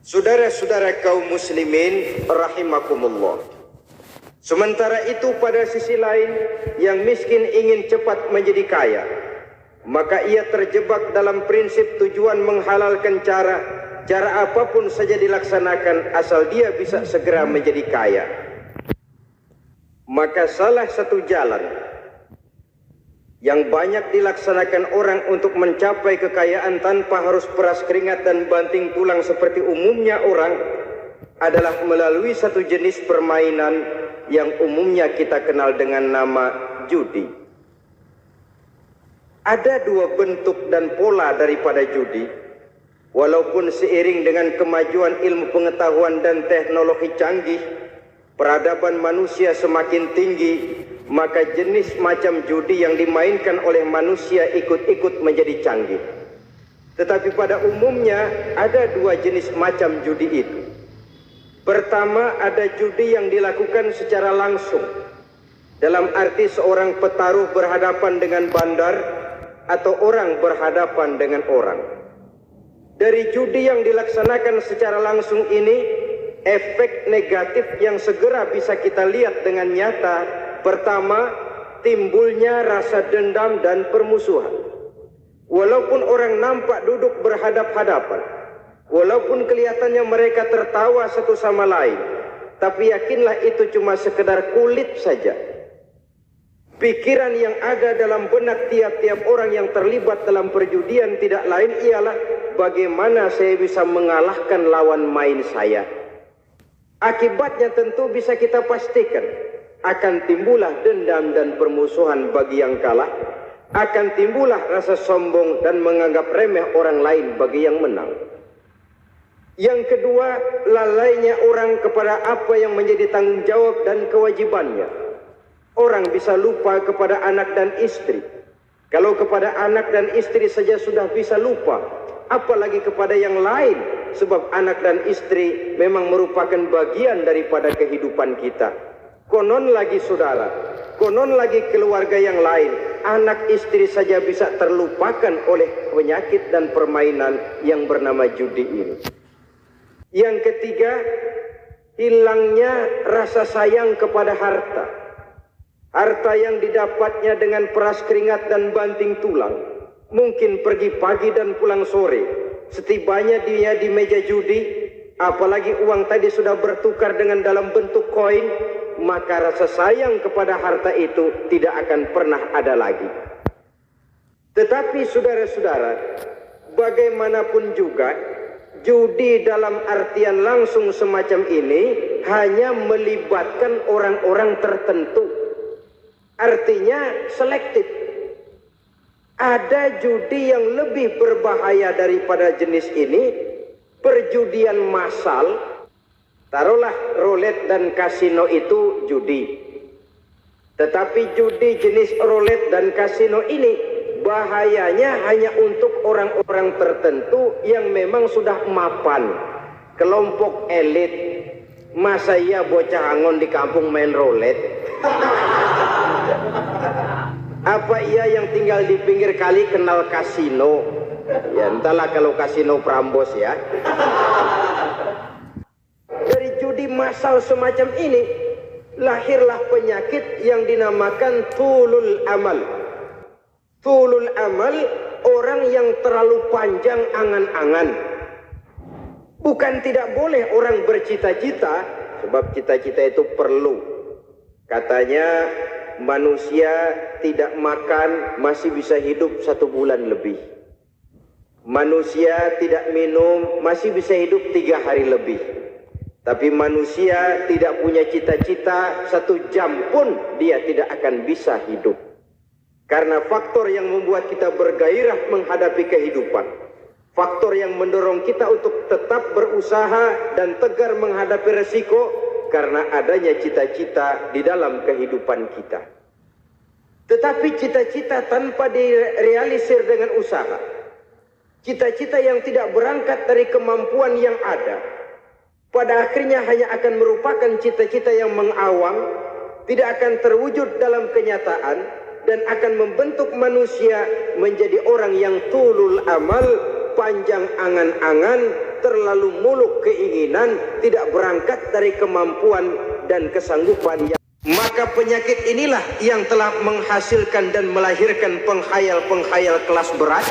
Saudara-saudara kaum muslimin rahimakumullah. Sementara itu pada sisi lain, yang miskin ingin cepat menjadi kaya, maka ia terjebak dalam prinsip tujuan menghalalkan cara apapun saja dilaksanakan asal dia bisa segera menjadi kaya. Maka salah satu jalan yang banyak dilaksanakan orang untuk mencapai kekayaan tanpa harus peras keringat dan banting tulang seperti umumnya orang adalah melalui satu jenis permainan yang umumnya kita kenal dengan nama judi. Ada dua bentuk dan pola daripada judi. Walaupun seiring dengan kemajuan ilmu pengetahuan dan teknologi canggih, peradaban manusia semakin tinggi, maka jenis macam judi yang dimainkan oleh manusia ikut-ikut menjadi canggih. Tetapi pada umumnya ada dua jenis macam judi itu. Pertama, ada judi yang dilakukan secara langsung, dalam arti seorang petaruh berhadapan dengan bandar atau orang berhadapan dengan orang. Dari judi yang dilaksanakan secara langsung ini, efek negatif yang segera bisa kita lihat dengan nyata. Pertama, timbulnya rasa dendam dan permusuhan. Walaupun orang nampak duduk berhadap-hadapan, walaupun kelihatannya mereka tertawa satu sama lain, tapi yakinlah itu cuma sekedar kulit saja. Pikiran yang ada dalam benak tiap-tiap orang yang terlibat dalam perjudian tidak lain ialah bagaimana saya bisa mengalahkan lawan main saya. Akibatnya tentu bisa kita pastikan akan timbullah dendam dan permusuhan bagi yang kalah, akan timbullah rasa sombong dan menganggap remeh orang lain bagi yang menang. Yang kedua, lalainya orang kepada apa yang menjadi tanggung jawab dan kewajibannya. Orang bisa lupa kepada anak dan istri. Kalau kepada anak dan istri saja sudah bisa lupa, apalagi kepada yang lain, sebab anak dan istri memang merupakan bagian daripada kehidupan kita. Konon lagi saudara, konon lagi keluarga yang lain, anak istri saja bisa terlupakan oleh penyakit dan permainan yang bernama judi ini. Yang ketiga, hilangnya rasa sayang kepada harta. Harta yang didapatnya dengan peras keringat dan banting tulang. Mungkin pergi pagi dan pulang sore. Setibanya dia di meja judi, apalagi uang tadi sudah bertukar dengan dalam bentuk koin, maka rasa sayang kepada harta itu tidak akan pernah ada lagi. Tetapi saudara-saudara, bagaimanapun juga, judi dalam artian langsung semacam ini hanya melibatkan orang-orang tertentu. Artinya selektif. Ada judi yang lebih berbahaya daripada jenis ini, perjudian massal. Taruhlah roulette dan kasino itu judi. Tetapi judi jenis roulette dan kasino ini bahayanya hanya untuk orang-orang tertentu yang memang sudah mapan, kelompok elit. Masa iya bocah angon di kampung main roulette? Apa ia yang tinggal di pinggir kali kenal kasino? Ya entahlah kalau kasino Prambos ya. Dari judi massal semacam ini lahirlah penyakit yang dinamakan tulul amal. Tulul amal, orang yang terlalu panjang angan-angan. Bukan tidak boleh orang bercita-cita, sebab cita-cita itu perlu. Katanya manusia tidak makan masih bisa hidup 1 bulan lebih. Manusia tidak minum masih bisa hidup 3 hari lebih. Tapi manusia tidak punya cita-cita 1 jam pun dia tidak akan bisa hidup. Karena faktor yang membuat kita bergairah menghadapi kehidupan, faktor yang mendorong kita untuk tetap berusaha dan tegar menghadapi resiko, karena adanya cita-cita di dalam kehidupan kita. Tetapi cita-cita tanpa direalisir dengan usaha, cita-cita yang tidak berangkat dari kemampuan yang ada, pada akhirnya hanya akan merupakan cita-cita yang mengawang, tidak akan terwujud dalam kenyataan, dan akan membentuk manusia menjadi orang yang tulul amal, panjang angan-angan, terlalu muluk keinginan, tidak berangkat dari kemampuan dan kesanggupan yang... Maka penyakit inilah yang telah menghasilkan dan melahirkan penghayal-penghayal kelas berat